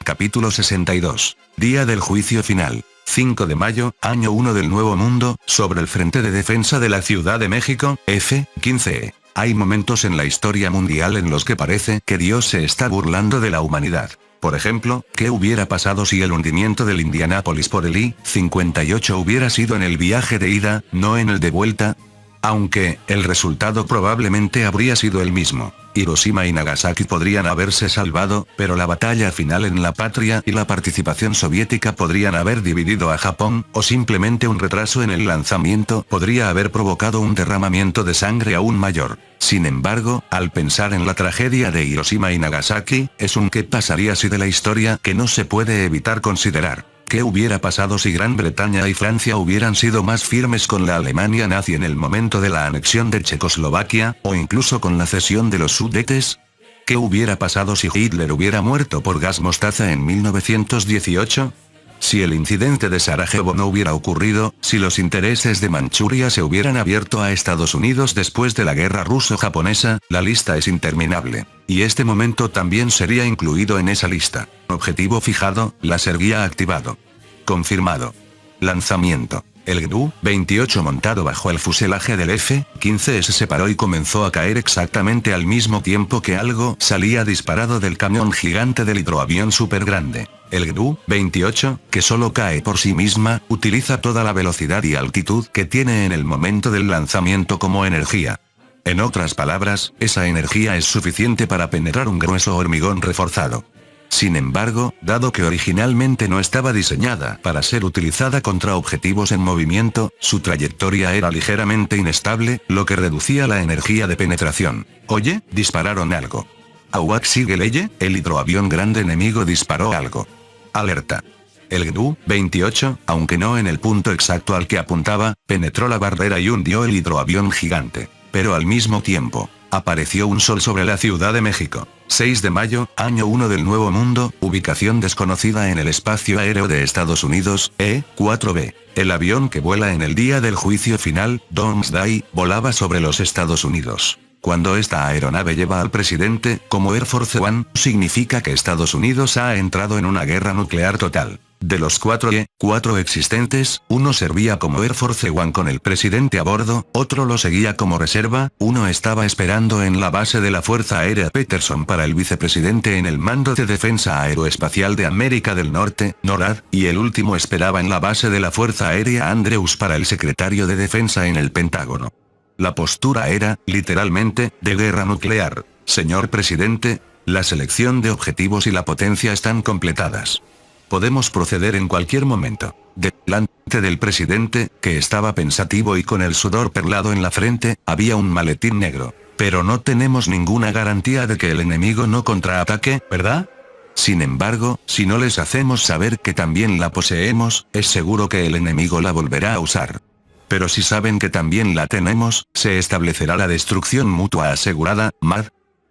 Capítulo 62. Día del juicio final. 5 de mayo, año 1 del Nuevo Mundo, sobre el Frente de Defensa de la Ciudad de México, F-15E. Hay momentos en la historia mundial en los que parece que Dios se está burlando de la humanidad. Por ejemplo, ¿qué hubiera pasado si el hundimiento del Indianápolis por el I-58 hubiera sido en el viaje de ida, no en el de vuelta? Aunque, el resultado probablemente habría sido el mismo. Hiroshima y Nagasaki podrían haberse salvado, pero la batalla final en la patria y la participación soviética podrían haber dividido a Japón, o simplemente un retraso en el lanzamiento podría haber provocado un derramamiento de sangre aún mayor. Sin embargo, al pensar en la tragedia de Hiroshima y Nagasaki, es un ¿qué pasaría si de la historia que no se puede evitar considerar? ¿Qué hubiera pasado si Gran Bretaña y Francia hubieran sido más firmes con la Alemania nazi en el momento de la anexión de Checoslovaquia, o incluso con la cesión de los Sudetes? ¿Qué hubiera pasado si Hitler hubiera muerto por gas mostaza en 1918? Si el incidente de Sarajevo no hubiera ocurrido, si los intereses de Manchuria se hubieran abierto a Estados Unidos después de la guerra ruso-japonesa, la lista es interminable. Y este momento también sería incluido en esa lista. Objetivo fijado, láser guía activado. Confirmado. Lanzamiento. El GRU-28 montado bajo el fuselaje del F-15 se separó y comenzó a caer exactamente al mismo tiempo que algo salía disparado del camión gigante del hidroavión super grande. El GRU-28, que solo cae por sí misma, utiliza toda la velocidad y altitud que tiene en el momento del lanzamiento como energía. En otras palabras, esa energía es suficiente para penetrar un grueso hormigón reforzado. Sin embargo, dado que originalmente no estaba diseñada para ser utilizada contra objetivos en movimiento, su trayectoria era ligeramente inestable, lo que reducía la energía de penetración. Oye, dispararon algo. Awak Sigeleye, el hidroavión grande enemigo disparó algo. Alerta. El GRU-28, aunque no en el punto exacto al que apuntaba, penetró la barrera y hundió el hidroavión gigante. Pero al mismo tiempo, apareció un sol sobre la Ciudad de México. 6 de mayo, año 1 del Nuevo Mundo, ubicación desconocida en el espacio aéreo de Estados Unidos, E-4B. El avión que vuela en el día del juicio final, Doomsday, volaba sobre los Estados Unidos. Cuando esta aeronave lleva al presidente, como Air Force One, significa que Estados Unidos ha entrado en una guerra nuclear total. De los 4 existentes, uno servía como Air Force One con el presidente a bordo, otro lo seguía como reserva, uno estaba esperando en la base de la Fuerza Aérea Peterson para el vicepresidente en el Mando de Defensa Aeroespacial de América del Norte, NORAD, y el último esperaba en la base de la Fuerza Aérea Andrews para el secretario de Defensa en el Pentágono. La postura era, literalmente, de guerra nuclear. Señor presidente, la selección de objetivos y la potencia están completadas. Podemos proceder en cualquier momento. Delante del presidente, que estaba pensativo y con el sudor perlado en la frente, había un maletín negro. Pero no tenemos ninguna garantía de que el enemigo no contraataque, ¿verdad? Sin embargo, si no les hacemos saber que también la poseemos, es seguro que el enemigo la volverá a usar. Pero si saben que también la tenemos, se establecerá la destrucción mutua asegurada, MAD.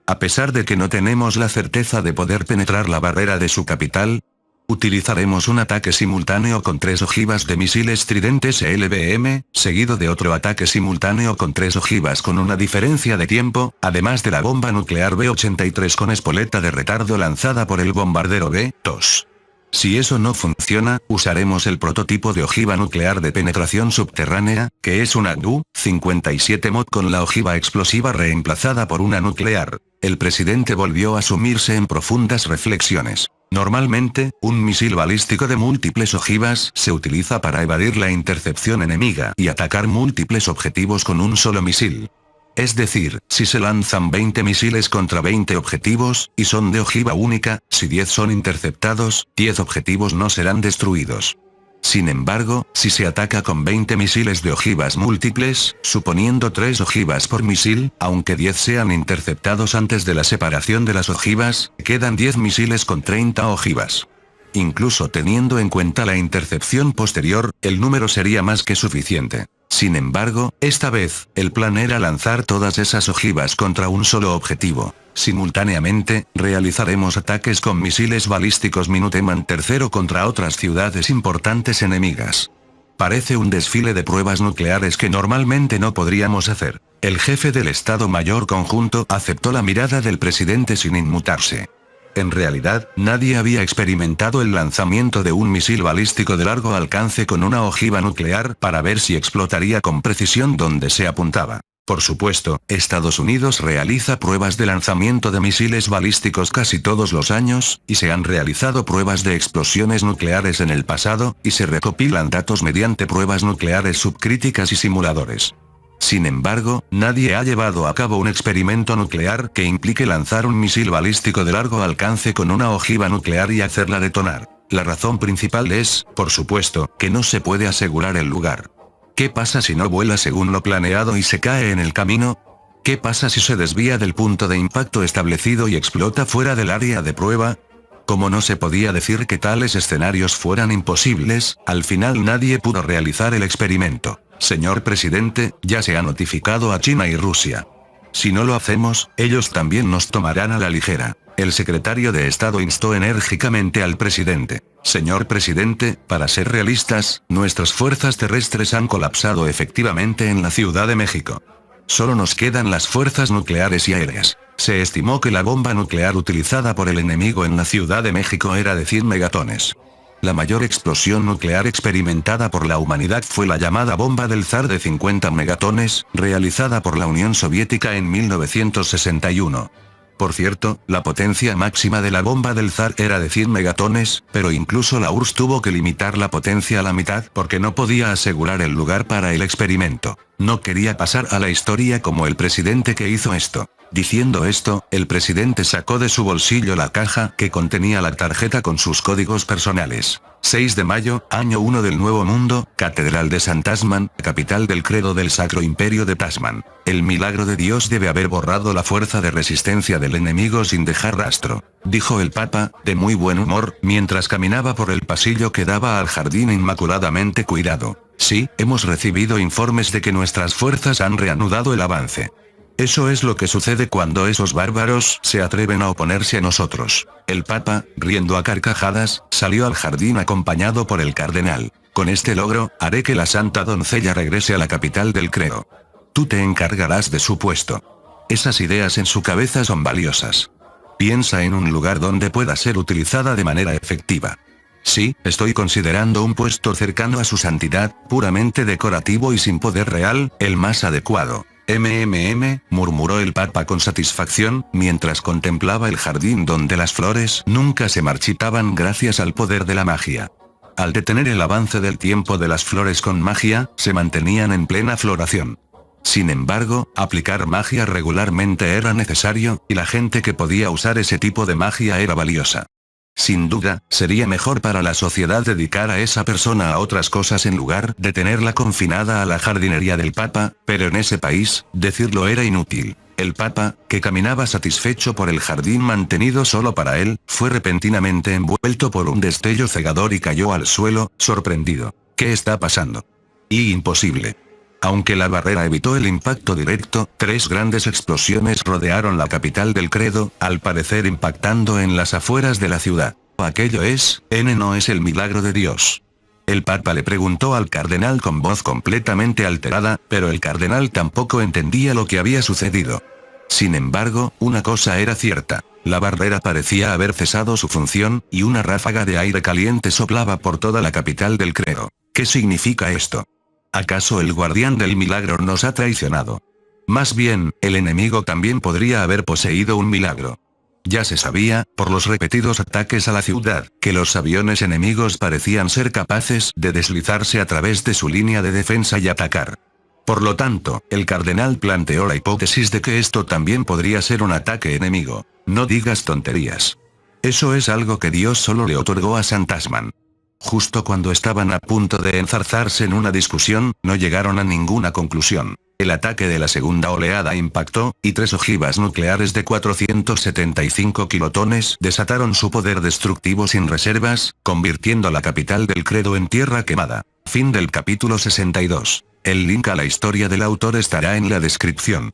A pesar de que no tenemos la certeza de poder penetrar la barrera de su capital, utilizaremos un ataque simultáneo con 3 ojivas de misiles tridentes LBM, seguido de otro ataque simultáneo con 3 ojivas con una diferencia de tiempo, además de la bomba nuclear B-83 con espoleta de retardo lanzada por el bombardero B-2. Si eso no funciona, usaremos el prototipo de ojiva nuclear de penetración subterránea, que es una GRU-57 mod con la ojiva explosiva reemplazada por una nuclear. El presidente volvió a sumirse en profundas reflexiones. Normalmente, un misil balístico de múltiples ojivas se utiliza para evadir la intercepción enemiga y atacar múltiples objetivos con un solo misil. Es decir, si se lanzan 20 misiles contra 20 objetivos, y son de ojiva única, si 10 son interceptados, 10 objetivos no serán destruidos. Sin embargo, si se ataca con 20 misiles de ojivas múltiples, suponiendo 3 ojivas por misil, aunque 10 sean interceptados antes de la separación de las ojivas, quedan 10 misiles con 30 ojivas. Incluso teniendo en cuenta la intercepción posterior, el número sería más que suficiente. Sin embargo, esta vez, el plan era lanzar todas esas ojivas contra un solo objetivo. Simultáneamente, realizaremos ataques con misiles balísticos Minuteman III contra otras ciudades importantes enemigas. Parece un desfile de pruebas nucleares que normalmente no podríamos hacer. El jefe del Estado Mayor Conjunto aceptó la mirada del presidente sin inmutarse. En realidad, nadie había experimentado el lanzamiento de un misil balístico de largo alcance con una ojiva nuclear para ver si explotaría con precisión donde se apuntaba. Por supuesto, Estados Unidos realiza pruebas de lanzamiento de misiles balísticos casi todos los años, y se han realizado pruebas de explosiones nucleares en el pasado, y se recopilan datos mediante pruebas nucleares subcríticas y simuladores. Sin embargo, nadie ha llevado a cabo un experimento nuclear que implique lanzar un misil balístico de largo alcance con una ojiva nuclear y hacerla detonar. La razón principal es, por supuesto, que no se puede asegurar el lugar. ¿Qué pasa si no vuela según lo planeado y se cae en el camino? ¿Qué pasa si se desvía del punto de impacto establecido y explota fuera del área de prueba? Como no se podía decir que tales escenarios fueran imposibles, al final nadie pudo realizar el experimento. Señor presidente, ya se ha notificado a China y Rusia. Si no lo hacemos, ellos también nos tomarán a la ligera. El secretario de Estado instó enérgicamente al presidente. Señor presidente, para ser realistas, nuestras fuerzas terrestres han colapsado efectivamente en la Ciudad de México. Solo nos quedan las fuerzas nucleares y aéreas. Se estimó que la bomba nuclear utilizada por el enemigo en la Ciudad de México era de 100 megatones. La mayor explosión nuclear experimentada por la humanidad fue la llamada bomba del Zar de 50 megatones, realizada por la Unión Soviética en 1961. Por cierto, la potencia máxima de la bomba del Zar era de 100 megatones, pero incluso la URSS tuvo que limitar la potencia a la mitad porque no podía asegurar el lugar para el experimento. No quería pasar a la historia como el presidente que hizo esto. Diciendo esto, el presidente sacó de su bolsillo la caja que contenía la tarjeta con sus códigos personales. 6 de mayo, año 1 del Nuevo Mundo, Catedral de San Tasman, capital del credo del Sacro Imperio de Tasman. El milagro de Dios debe haber borrado la fuerza de resistencia del enemigo sin dejar rastro, dijo el Papa, de muy buen humor, mientras caminaba por el pasillo que daba al jardín inmaculadamente cuidado. Sí, hemos recibido informes de que nuestras fuerzas han reanudado el avance. Eso es lo que sucede cuando esos bárbaros se atreven a oponerse a nosotros. El Papa, riendo a carcajadas, salió al jardín acompañado por el cardenal. Con este logro, haré que la santa doncella regrese a la capital del credo. Tú te encargarás de su puesto. Esas ideas en su cabeza son valiosas. Piensa en un lugar donde pueda ser utilizada de manera efectiva. Sí, estoy considerando un puesto cercano a su santidad, puramente decorativo y sin poder real, el más adecuado. Murmuró el Papa con satisfacción, mientras contemplaba el jardín donde las flores nunca se marchitaban gracias al poder de la magia. Al detener el avance del tiempo de las flores con magia, se mantenían en plena floración. Sin embargo, aplicar magia regularmente era necesario, y la gente que podía usar ese tipo de magia era valiosa. Sin duda, sería mejor para la sociedad dedicar a esa persona a otras cosas en lugar de tenerla confinada a la jardinería del Papa, pero en ese país, decirlo era inútil. El Papa, que caminaba satisfecho por el jardín mantenido solo para él, fue repentinamente envuelto por un destello cegador y cayó al suelo, sorprendido. ¿Qué está pasando? Imposible. Aunque la barrera evitó el impacto directo, 3 grandes explosiones rodearon la capital del credo, al parecer impactando en las afueras de la ciudad. Aquello no es el milagro de Dios. El Papa le preguntó al cardenal con voz completamente alterada, pero el cardenal tampoco entendía lo que había sucedido. Sin embargo, una cosa era cierta. La barrera parecía haber cesado su función, y una ráfaga de aire caliente soplaba por toda la capital del credo. ¿Qué significa esto? ¿Acaso el guardián del milagro nos ha traicionado? Más bien, el enemigo también podría haber poseído un milagro. Ya se sabía, por los repetidos ataques a la ciudad, que los aviones enemigos parecían ser capaces de deslizarse a través de su línea de defensa y atacar. Por lo tanto, el cardenal planteó la hipótesis de que esto también podría ser un ataque enemigo. No digas tonterías. Eso es algo que Dios solo le otorgó a San Tasman. Justo cuando estaban a punto de enzarzarse en una discusión, no llegaron a ninguna conclusión. El ataque de la segunda oleada impactó, y 3 ojivas nucleares de 475 kilotones desataron su poder destructivo sin reservas, convirtiendo la capital del credo en tierra quemada. Fin del capítulo 62. El link a la historia del autor estará en la descripción.